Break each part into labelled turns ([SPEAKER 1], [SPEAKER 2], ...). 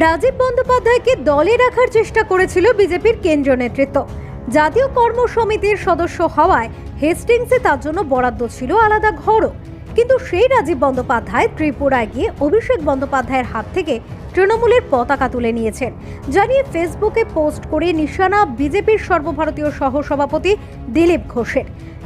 [SPEAKER 1] রাজীব বন্দ্যোপাধ্যায়কে দলে রাখার চেষ্টা করেছিল বিজেপির কেন্দ্রীয় নেতৃত্ব। জাতীয় কর্ম সমিতির সদস্য হওয়ায় হেস্টিংসে তার জন্য বরাদ্দ ছিল আলাদা ঘরও। কিন্তু সেই রাজীব বন্দ্যোপাধ্যায় ত্রিপুরায় গিয়ে অভিষেক বন্দ্যোপাধ্যায়ের হাত থেকে তৃণমূলের পতাকা তুলে নিয়েছেন, জানিয়ে ফেসবুকে পোস্ট করে নিশানা বিজেপির সর্বভারতীয় সহসভাপতি দিলীপ ঘোষের।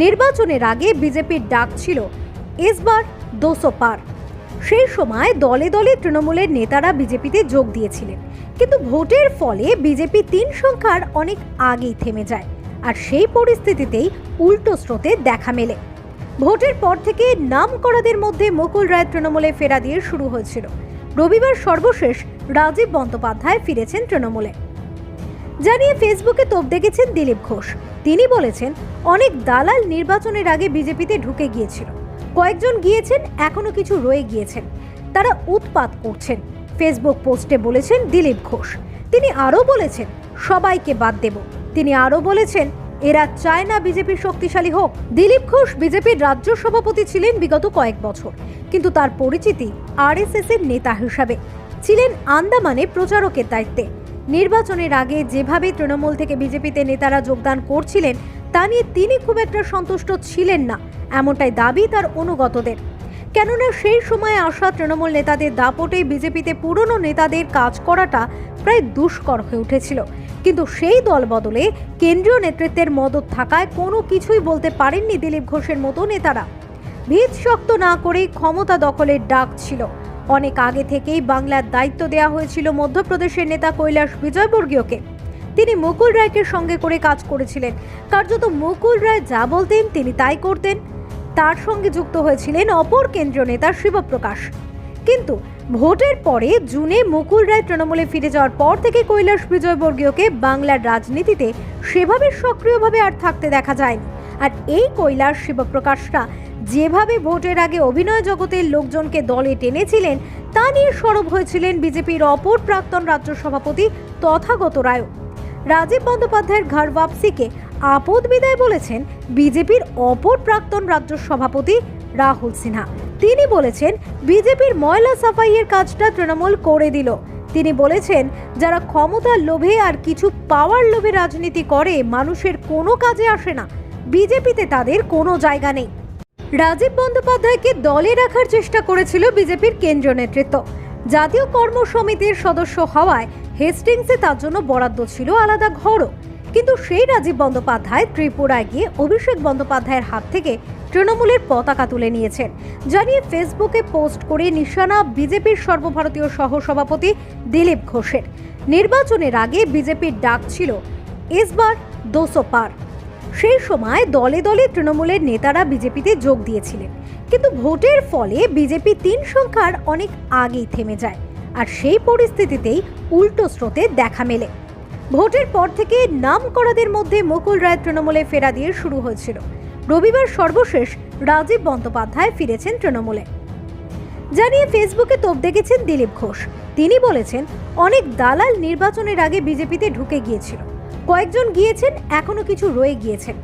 [SPEAKER 1] নির্বাচনের আগে বিজেপির ডাক ছিল এসবার 200 পার। সেই সময় দলে দলে তৃণমূলের নেতারা বিজেপিতে যোগ দিয়েছিলেন, কিন্তু ভোটের ফলে বিজেপি 3 সংখ্যার অনেক আগেই থেমে যায়। আর সেই পরিস্থিতিতেই উল্টো স্রোতে দেখা মেলে। ভোটের পর থেকে নাম করাদের মধ্যে মুকুল রায় তৃণমূলে ফেরা দিয়ে শুরু হয়েছিল। রবিবার সর্বশেষ রাজীব বন্দ্যোপাধ্যায় ফিরেছেন তৃণমূলে, জানিয়ে ফেসবুকে তোপ দেখেছেন দিলীপ ঘোষ। তিনি বলেছেন, অনেক দালাল নির্বাচনের আগে বিজেপিতে ঢুকে গিয়েছিল, কয়েকজন গিয়েছেন, এখনো কিছু রয়ে গিয়েছেন, তারা উৎপাত করছেন। ফেসবুক পোস্টে বলেছেন দিলীপ ঘোষ। তিনি আরও বলেছেন, সবাইকে বাদ দেব। তিনি আরও বলেছেন, এরা চায় না বিজেপি শক্তিশালী হোক। দিলীপ ঘোষ বিজেপির রাজ্য সভাপতি ছিলেন বিগত কয়েক বছর, কিন্তু তার পরিচিতি আরএসএস এর নেতা হিসাবে। ছিলেন আন্দামানে প্রচারকের দায়িত্বে। নির্বাচনের আগে যেভাবে তৃণমূল থেকে বিজেপিতে নেতারা যোগদান করছিলেন তা নিয়ে তিনি খুব একটা সন্তুষ্ট ছিলেন না, এমনটাই দাবি তার অনুগতদের। কেননা সেই সময়ে আসা তৃণমূল নেতাদের দাপটে বিজেপিতে পুরনো নেতাদের কাজ করাটা প্রায় দুষ্কর হয়ে উঠেছিল। কিন্তু সেই দল বদলে কেন্দ্রীয় নেতৃত্বের মদত থাকায় কোনো কিছুই বলতে পারেননি দিলীপ ঘোষের মতো নেতারা। ভিত শক্ত না করেই ক্ষমতা দখলের ডাক ছিল। অনেক আগে থেকেই বাংলার দায়িত্ব দেওয়া হয়েছিল মধ্যপ্রদেশের নেতা কৈলাস বিজয়বর্গীয়কে। তিনি মুকুল রায়কে সঙ্গে করে কাজ করেছিলেন। কার্যত মুকুল রায় যা বলতেন তিনি তাই করতেন। তার সঙ্গে যুক্ত হয়েছিলেন অপর কেন্দ্রীয় নেতা শিবপ্রকাশ। কিন্তু ভোটের পরে জুনে মুকুল রায় তৃণমূলে ফিরে যাওয়ার পর থেকে কৈলাস বিজয়বর্গীয়কে বাংলার রাজনীতিতে সেভাবে সক্রিয়ভাবে আর থাকতে দেখা যায়নি। আর এই কৈলাস শিবপ্রকাশরা যেভাবে ভোটের আগে অভিনয় জগতের লোকজনকে দলে টেনেছিলেন তা নিয়ে সরব হয়েছিলেন বিজেপির অপর প্রাক্তন রাজ্য সভাপতি তথাগত রায়। রাজীব বন্দ্যোপাধ্যায়ের ঘর ওয়াপসিকে আপদ বিদায় বলেছেন বিজেপির অপর প্রাক্তন রাজ্য সভাপতি রাহুল সিনহা। তিনি বলেছেন, বিজেপির ময়লা সাফাইয়ের কাজটা তৃণমূল করে দিল। তিনি বলেছেন, যারা ক্ষমতার লোভে আর কিছু পাওয়ার লোভে রাজনীতি করে মানুষের কোনো কাজে আসে না, বিজেপিতে তাদের কোনো জায়গা নেই। রাজীব বন্দ্যোপাধ্যায়কে দলে রাখার চেষ্টা করেছিল বিজেপির কেন্দ্রীয় নেতৃত্ব। জাতীয় কর্ম সমিতির সদস্য হওয়ায় হেস্টিংসে তার জন্য বরাদ্দ ছিল আলাদা ঘরও। কিন্তু সেই রাজীব বন্দ্যোপাধ্যায় ত্রিপুরায় গিয়ে অভিষেক বন্দ্যোপাধ্যায়ের হাত থেকে তৃণমূলের পতাকা তুলে নিয়েছেন, জানিয়ে ফেসবুকে পোস্ট করে নিশানা বিজেপির সর্বভারতীয় সহসভাপতি দিলীপ ঘোষের। নির্বাচনের আগে বিজেপির ডাক ছিল এসবার 200 পার। সেই সময় দলে দলে তৃণমূলের নেতারা বিজেপিতে যোগ দিয়েছিলেন, কিন্তু ভোটের ফলে বিজেপি 3 সংখ্যার অনেক আগেই থেমে যায়। আর সেই পরিস্থিতিতেই উল্টো স্রোতে দেখা মেলে। ভোটের পর থেকে নাম করাদের মধ্যে মুকুল রায় তৃণমূলে ফেরা দিয়ে শুরু হয়েছিল। রবিবার সর্বশেষ রাজীব বন্দ্যোপাধ্যায় ফিরেছেন তৃণমূলে, জানিয়ে ফেসবুকে তোপ দেখেছেন দিলীপ ঘোষ। তিনি বলেছেন, অনেক দালাল নির্বাচনের আগে বিজেপিতে ঢুকে গিয়েছিল, কয়েকজন গিয়েছেন, এখনো কিছু রয়ে গিয়েছেন,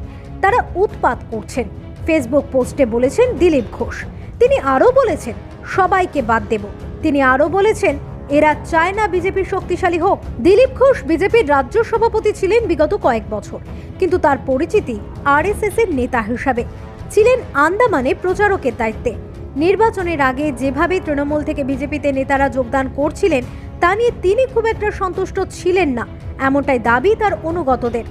[SPEAKER 1] তারা উৎপাত করছেন। ফেসবুক পোস্টে বলেছেন দিলীপ ঘোষ। তিনি আরও বলেছেন, সবাইকে বাদ দেব। তিনি আরও বলেছেন, এরা চায় না বিজেপি শক্তিশালী হোক। দিলীপ ঘোষ বিজেপির রাজ্য সভাপতি ছিলেন বিগত কয়েক বছর, কিন্তু তার পরিচিতি আরএসএস এর নেতা হিসাবে। ছিলেন আন্দামানে প্রচারকের দায়িত্বে। নির্বাচনের আগে যেভাবে তৃণমূল থেকে বিজেপিতে নেতারা যোগদান করছিলেন তা নিয়ে তিনি খুব একটা সন্তুষ্ট ছিলেন না, এমনটাই দাবি তার অনুগতদের।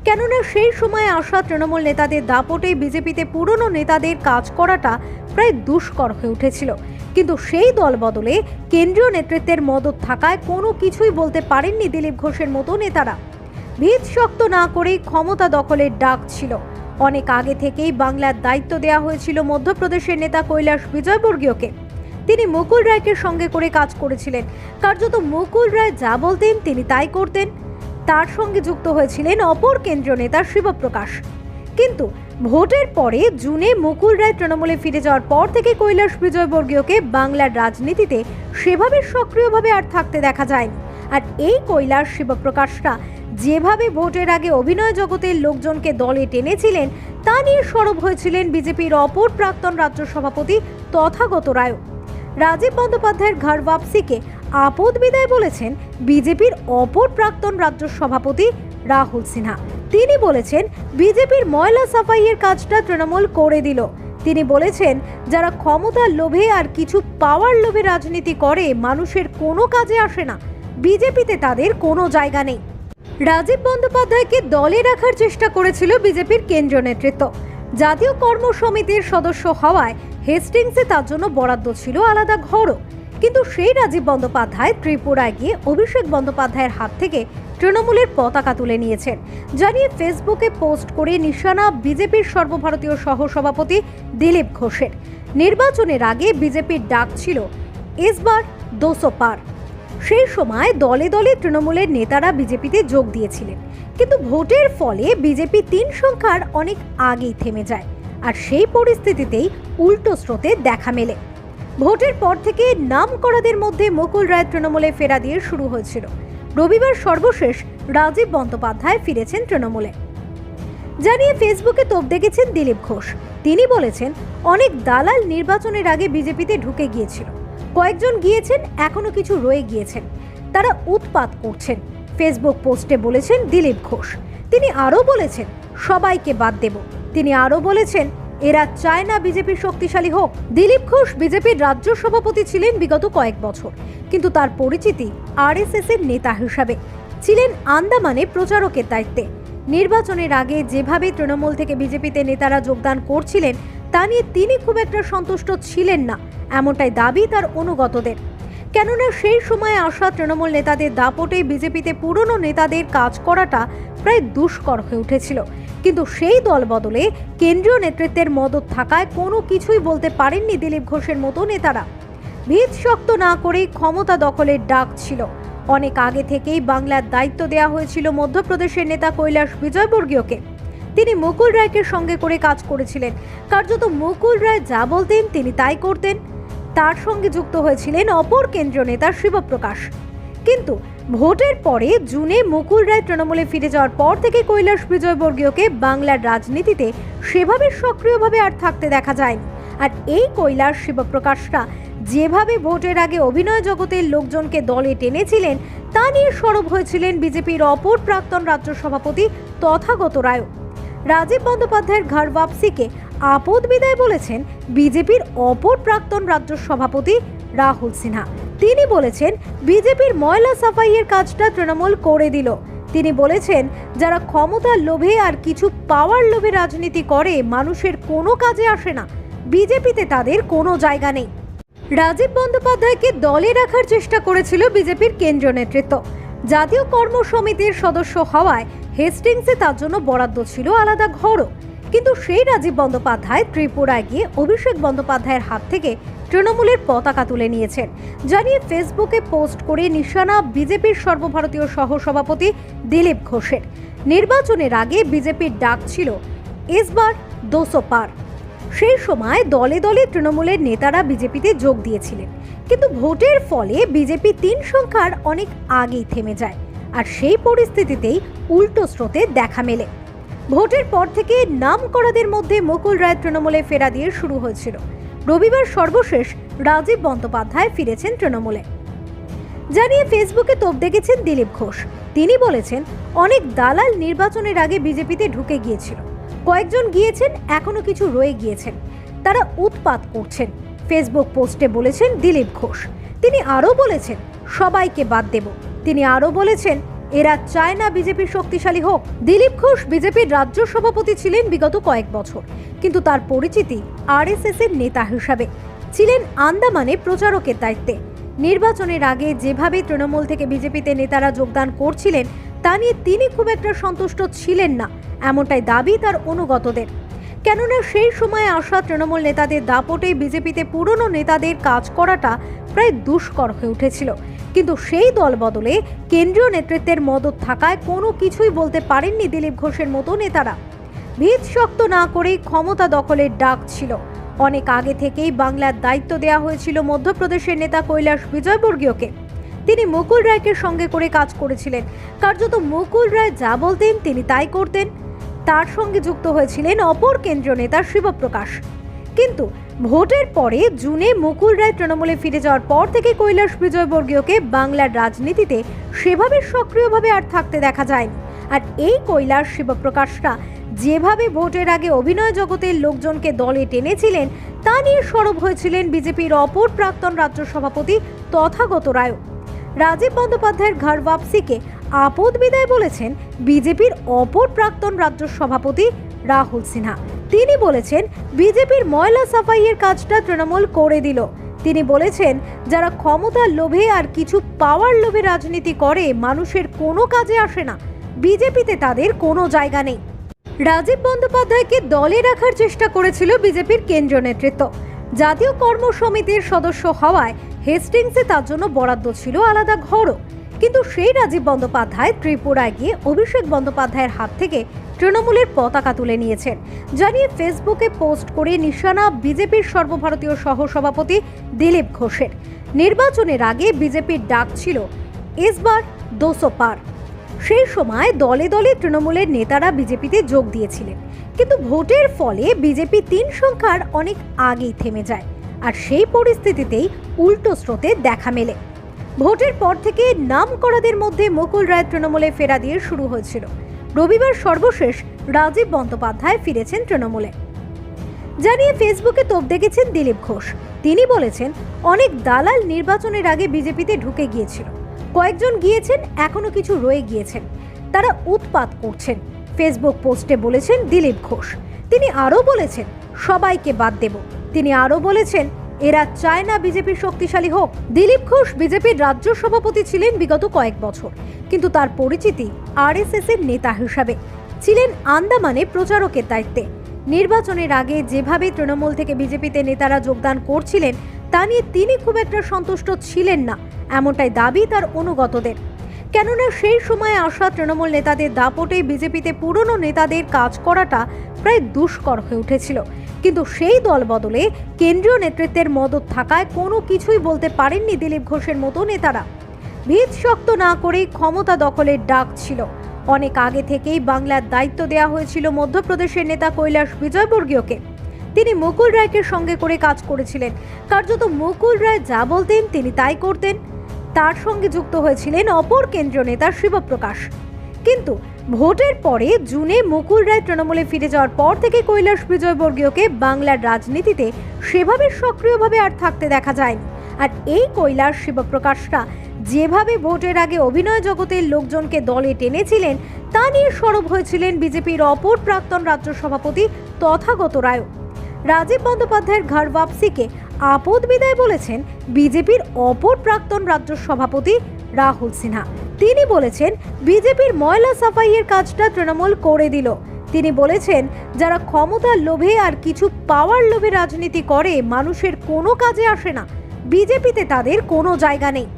[SPEAKER 1] কেননা সেই সময়ে আসা তৃণমূল নেতাদের দাপটে বিজেপিতে পুরনো নেতাদের কাজ করাটা প্রায় দুষ্কর হয়ে উঠেছিল। কিন্তু সেই দল বদলে কেন্দ্রীয় নেতৃত্বের মদত থাকায় কোনো কিছুই বলতে পারেননি দিলীপ ঘোষের মতো নেতারা। ভিত শক্ত না করেই ক্ষমতা দখলের ডাক ছিল। অনেক আগে থেকেই বাংলার দায়িত্ব দেওয়া হয়েছিল মধ্যপ্রদেশের নেতা কৈলাস বিজয়বর্গীয়কে। তিনি মুকুল রায়কে সঙ্গে করে কাজ করেছিলেন। কার্যত মুকুল রায় যা বলতেন তিনি তাই করতেন। তার সঙ্গে যুক্ত হয়েছিলেন অপর কেন্দ্রীয় নেতা শিবপ্রকাশ। কিন্তু ভোটের পরে জুনে মুকুল রায় তৃণমূলে ফিরে যাওয়ার পর থেকে কৈলাস বিজয়বর্গীয়কে বাংলার রাজনীতিতে সেভাবে সক্রিয়ভাবে আর থাকতে দেখা যায়নি। আর এই কৈলাস শিবপ্রকাশরা যেভাবে ভোটের আগে অভিনয় জগতের লোকজনকে দলে টেনেছিলেন তা নিয়ে সরব হয়েছিলেন বিজেপির অপর প্রাক্তন রাজ্য সভাপতি তথাগত রায়। রাজীব বন্দ্যোপাধ্যায়ের ঘর ওয়াপসিকে আপদ বিদায় বলেছেন বিজেপির অপর প্রাক্তন রাজ্য সভাপতি রাহুল সিনহা। তিনি বলেছেন বিজেপির ময়লা সাফাইয়ের কাজটা তৃণমূল করে দিল। তিনি বলেছেন যারা ক্ষমতার লোভে আর কিছু পাওয়ার লোভে রাজনীতি করে মানুষের কোনো কাজে আসে না, বিজেপিতে তাদের কোনো জায়গা নেই। রাজীব বন্দ্যোপাধ্যায়কে দলে রাখার চেষ্টা করেছিল বিজেপির কেন্দ্রীয় নেতৃত্ব। জাতীয় কর্ম সমিতির সদস্য হওয়ায় হেস্টিংসে তার জন্য বরাদ্দ ছিল আলাদা ঘরও। কিন্তু সেই রাজীব বন্দ্যোপাধ্যায় ত্রিপুরায় গিয়ে অভিষেক বন্দ্যোপাধ্যায়ের হাত থেকে তৃণমূলের পতাকা তুলে নিয়েছেন, জানিয়ে ফেসবুকে পোস্ট করে নিশানা বিজেপির সর্বভারতীয় সহসভাপতি দিলীপ ঘোষের। নির্বাচনের আগে বিজেপির ডাক ছিল এসবার 200 পার। সেই সময় দলে দলে তৃণমূলের নেতারা বিজেপিতে যোগ দিয়েছিলেন, কিন্তু ভোটের ফলে বিজেপি 3 সংখ্যার অনেক আগেই থেমে যায়। আর সেই পরিস্থিতিতেই উল্টো স্রোতে দেখা মেলে। ভোটের পর থেকে নাম করাদের মধ্যে মুকুল রায় তৃণমূলে ফেরা দিয়ে শুরু হয়েছিল। রবিবার সর্বশেষ রাজীব বন্দ্যোপাধ্যায় ফিরেছেন তৃণমূলে, জানিয়ে ফেসবুকে তোপ দেখেছেন দিলীপ ঘোষ। তিনি বলেছেন অনেক দালাল নির্বাচনের আগে বিজেপিতে ঢুকে গিয়েছিল, কয়েকজন গিয়েছেন, এখনো কিছু রয়ে গিয়েছেন, তারা উৎপাত করছেন। ফেসবুক পোস্টে বলেছেন দিলীপ ঘোষ। তিনি আরও বলেছেন সবাইকে বাদ দেব। তিনি আরও বলেছেন এরা চায় না বিজেপি শক্তিশালী হোক। দিলীপ ঘোষ বিজেপির রাজ্য সভাপতি ছিলেন বিগত কয়েক বছর, কিন্তু তার পরিচিতি আরএসএস এর নেতা হিসাবে। ছিলেন আন্দামানে প্রচারকের দায়িত্বে। নির্বাচনের আগে যেভাবে তৃণমূল থেকে বিজেপিতে নেতারা যোগদান করছিলেন তা নিয়ে তিনি খুব একটা সন্তুষ্ট ছিলেন না, এমনটাই দাবি তার অনুগতদের। কেননা সেই সময়ে আসা তৃণমূল নেতাদের দাপটে বিজেপিতে পুরনো নেতাদের কাজ করাটা প্রায় দুষ্কর হয়ে উঠেছিল। কিন্তু সেই দল বদলে কেন্দ্রীয় নেতৃত্বের মদত থাকায় কোনো কিছুই বলতে পারেননি দিলীপ ঘোষের মতো নেতারা। ভিত শক্ত না করেই ক্ষমতা দখলের ডাক ছিল। অনেক আগে থেকেই বাংলার দায়িত্ব দেওয়া হয়েছিল মধ্যপ্রদেশের নেতা কৈলাস বিজয়বর্গীয়কে। তিনি মুকুল রায়কে সঙ্গে করে কাজ করেছিলেন। কার্যত মুকুল রায় যা বলতেন তিনি তাই করতেন। তার সঙ্গে যুক্ত হয়েছিলেন অপর কেন্দ্রীয় নেতা শিবপ্রকাশ। কিন্তু ভোটের পরে জুনে মুকুল রায় তৃণমূলে ফিরে যাওয়ার পর থেকে কৈলাস বিজয়বর্গীয়কে বাংলার রাজনীতিতে সেভাবে সক্রিয়ভাবে আর থাকতে দেখা যায়নি। আর এই কৈলাস শিবপ্রকাশরা যেভাবে ভোটের আগে অভিনয় জগতের লোকজনকে দলে টেনেছিলেন তা নিয়ে সরব হয়েছিলেন বিজেপির অপর প্রাক্তন রাজ্য সভাপতি তথাগত রায়। রাজীব বন্দ্যোপাধ্যায়ের ঘর ওয়াপসিকে আপদ বিদায় বলেছেন বিজেপির অপর প্রাক্তন রাজ্য সভাপতি রাহুল সিনহা। তিনি বলেছেন বিজেপির ময়লা সাফাইয়ের কাজটা তৃণমূল করে দিল। তিনি বলেছেন যারা ক্ষমতার লোভে আর কিছু পাওয়ার লোভে রাজনীতি করে মানুষের কোনো কাজে আসে না, বিজেপিতে তাদের কোনো জায়গা নেই। রাজীব বন্দ্যোপাধ্যায়কে দলে রাখার চেষ্টা করেছিল বিজেপির কেন্দ্রীয় নেতৃত্ব। জাতীয় কর্ম সমিতির সদস্য হওয়ায় হেস্টিংসে তার জন্য বরাদ্দ ছিল আলাদা ঘরও। কিন্তু সেই রাজীব বন্দ্যোপাধ্যায় ত্রিপুরায় গিয়ে অভিষেক বন্দ্যোপাধ্যায়ের হাত থেকে তৃণমূলের পতাকা তুলে নিয়েছেন, জানিয়ে ফেসবুকে পোস্ট করে নিশানা বিজেপির সর্বভারতীয় সহসভাপতি দিলীপ ঘোষের। নির্বাচনের আগে বিজেপির ডাক ছিল এসবার 200 পার। সেই সময় দলে দলে তৃণমূলের নেতারা বিজেপিতে যোগ দিয়েছিলেন, কিন্তু ভোটের ফলে বিজেপি 3 সংখ্যার অনেক আগেই থেমে যায়। আর সেই পরিস্থিতিতেই উল্টো স্রোতে দেখা মেলে। ভোটের পর থেকে নাম করাদের মধ্যে মুকুল রায় তৃণমূলে ফেরা দিয়ে শুরু হয়েছিল। রবিবার সর্বশেষ রাজীব বন্দ্যোপাধ্যায় ফিরেছেন তৃণমূলে, জানিয়ে ফেসবুকে তোপ দেখেছেন দিলীপ ঘোষ। তিনি বলেছেন অনেক দালাল নির্বাচনের আগে বিজেপিতে ঢুকে গিয়েছিল, কয়েকজন গিয়েছেন, এখনো কিছু রয়ে গিয়েছেন, তারা উৎপাত করছেন। ফেসবুক পোস্টে বলেছেন দিলীপ ঘোষ। তিনি আরও বলেছেন সবাইকে বাদ দেব। তিনি আরও বলেছেন এরা চায় না বিজেপি শক্তিশালী হোক। দিলীপ ঘোষ বিজেপির রাজ্য সভাপতি ছিলেন বিগত কয়েক বছর, কিন্তু তার পরিচিতি আরএসএস এর নেতা হিসাবে। ছিলেন আন্দামানে প্রচারকের দায়িত্বে। নির্বাচনের আগে যেভাবে তৃণমূল থেকে বিজেপিতে নেতারা যোগদান করছিলেন তা নিয়ে তিনি খুব একটা সন্তুষ্ট ছিলেন না, এমনটাই দাবি তার অনুগতদের। কেননা সেই সময়ে আসা তৃণমূল নেতাদের দাপটে বিজেপিতে পুরনো নেতাদের কাজ করাটা প্রায় দুষ্কর হয়ে উঠেছিল। কিন্তু সেই দল বদলে কেন্দ্রীয় নেতৃত্বের মদত থাকায় কোনো কিছুই বলতে পারেননি দিলীপ ঘোষের মতো নেতারা। ভিত শক্ত না করেই ক্ষমতা দখলের ডাক ছিল। অনেক আগে থেকেই বাংলার দায়িত্ব দেওয়া হয়েছিল মধ্যপ্রদেশের নেতা কৈলাস বিজয়বর্গীয়কে। তিনি মুকুল রায়কে সঙ্গে করে কাজ করেছিলেন। কার্যত মুকুল রায় যা বলতেন তিনি তাই করতেন। তার সঙ্গে যুক্ত হয়েছিলেন অপর কেন্দ্রীয় নেতা শিবপ্রকাশ। কিন্তু ভোটের পরে জুনে মুকুল রায় তৃণমূলে ফিরে যাওয়ার পর থেকে কৈলাস বিজয়বর্গীয়কে বাংলার রাজনীতিতে সেভাবে সক্রিয়ভাবে আর থাকতে দেখা যায়নি। আর এই কৈলাস শিবপ্রকাশরা যেভাবে ভোটের আগে অভিনয় জগতের লোকজনকে দলে টেনেছিলেন তা নিয়ে সরব হয়েছিলেন বিজেপির অপর প্রাক্তন রাজ্য সভাপতি তথাগত রায়। রাজীব বন্দ্যোপাধ্যায়ের ঘর ওয়াপসিকে আপদ বিদায় বলেছেন বিজেপির অপর প্রাক্তন রাজ্য সভাপতি রাহুল সিনহা। তিনি বলেছেন বিজেপির ময়লা সাফাইয়ের কাজটা তৃণমূল করে দিল। তিনি বলেছেন যারা ক্ষমতার লোভে আর কিছু পাওয়ার লোভে রাজনীতি করে মানুষের কোনো কাজে আসে না, বিজেপিতে তাদের কোনো জায়গা নেই। রাজীব বন্দ্যোপাধ্যায়কে দলে রাখার চেষ্টা করেছিল বিজেপির কেন্দ্রীয় নেতৃত্ব। জাতীয় কর্ম সমিতির সদস্য হওয়ায় হেস্টিংসে তার জন্য বরাদ্দ ছিল আলাদা ঘরও। কিন্তু সেই রাজীব বন্দ্যোপাধ্যায় ত্রিপুরায় গিয়ে অভিষেক বন্দ্যোপাধ্যায়ের হাত থেকে তৃণমূলের পতাকা তুলে নিয়েছেন, জানিয়ে ফেসবুকে পোস্ট করে নিশানা বিজেপির সর্বভারতীয় সহসভাপতি দিলীপ ঘোষের। নির্বাচনের আগে বিজেপির ডাক ছিল এসবার 200 পার। সেই সময় দলে দলে তৃণমূলের নেতারা বিজেপিতে যোগ দিয়েছিলেন, কিন্তু ভোটের ফলে বিজেপি 3 সংখ্যার অনেক আগেই থেমে যায়। আর সেই পরিস্থিতিতেই উল্টো স্রোতে দেখা মেলে। ভোটের পর থেকে নাম করাদের মধ্যে মুকুল রায় তৃণমূলে ফেরা দিয়ে শুরু হয়েছিল। রবিবার সর্বশেষ রাজীব বন্দ্যোপাধ্যায় ফিরেছেন তৃণমূলে, জানিয়ে ফেসবুকে তোপ দেখেছেন দিলীপ ঘোষ। তিনি বলেছেন অনেক দালাল নির্বাচনের আগে বিজেপিতে ঢুকে গিয়েছিল, কয়েকজন গিয়েছেন, এখনো কিছু রয়ে গিয়েছেন, তারা উৎপাত করছেন, ফেসবুক পোস্টে বলেছেন দিলীপ ঘোষ। তিনি আরও বলেছেন সবাইকে বাদ দেব। তিনি আরও বলেছেন এরা চায় না বিজেপি শক্তিশালী হোক। দিলীপ ঘোষ বিজেপির রাজ্য সভাপতি ছিলেন বিগত কয়েক বছর, কিন্তু তার পরিচিতি আরএসএস এর নেতা হিসাবে। ছিলেন আন্দামানে প্রচারকের দায়িত্বে। নির্বাচনের আগে যেভাবে তৃণমূল থেকে বিজেপিতে নেতারা যোগদান করছিলেন তা নিয়ে তিনি খুব একটা সন্তুষ্ট ছিলেন না, এমনটাই দাবি তার অনুগতদের। কেননা সেই সময়ে আসা তৃণমূল নেতাদের দাপটে বিজেপিতে পুরনো নেতাদের কাজ করাটা প্রায় দুষ্কর হয়ে উঠেছিল। কিন্তু সেই দল বদলে কেন্দ্রীয় নেতৃত্বের মদত থাকায় কোনো কিছুই বলতে পারেননি দিলীপ ঘোষের মতো নেতারা। ভিত শক্ত না করেই ক্ষমতা দখলের ডাক ছিল। অনেক আগে থেকেই বাংলার দায়িত্ব দেওয়া হয়েছিল মধ্যপ্রদেশের নেতা কৈলাস বিজয়বর্গীয়কে। তিনি মুকুল রায়কে সঙ্গে করে কাজ করেছিলেন। কার্যত মুকুল রায় যা বলতেন তিনি তাই করতেন। তার সঙ্গে যুক্ত হয়েছিলেন অপর কেন্দ্রীয় নেতা শিবপ্রকাশ। কিন্তু ভোটের পরে জুনে মুকুল রায় তৃণমূলে ফিরে যাওয়ার পর থেকে কৈলাস বিজয়বর্গীয়কে বাংলার রাজনীতিতে সেভাবে সক্রিয়ভাবে আর থাকতে দেখা যায়নি। আর এই কৈলাস শিবপ্রকাশরা যেভাবে ভোটের আগে অভিনয় জগতের লোকজনকে দলে টেনেছিলেন তা নিয়ে সরব হয়েছিলেন বিজেপির অপর প্রাক্তন রাজ্য সভাপতি তথাগত রায়। রাজীব বন্দ্যোপাধ্যায়ের ঘর ওয়াপসিকে আপদ বিদায় বলেছেন বিজেপির অপর প্রাক্তন রাজ্য সভাপতি রাহুল সিনহা। তিনি বলেছেন বিজেপির ময়লা সাফাইয়ের কাজটা তৃণমূল করে দিল। তিনি বলেছেন যারা ক্ষমতার লোভে আর কিছু পাওয়ার লোভে রাজনীতি করে মানুষের কোনো কাজে আসে না, বিজেপিতে তাদের কোনো জায়গা নেই।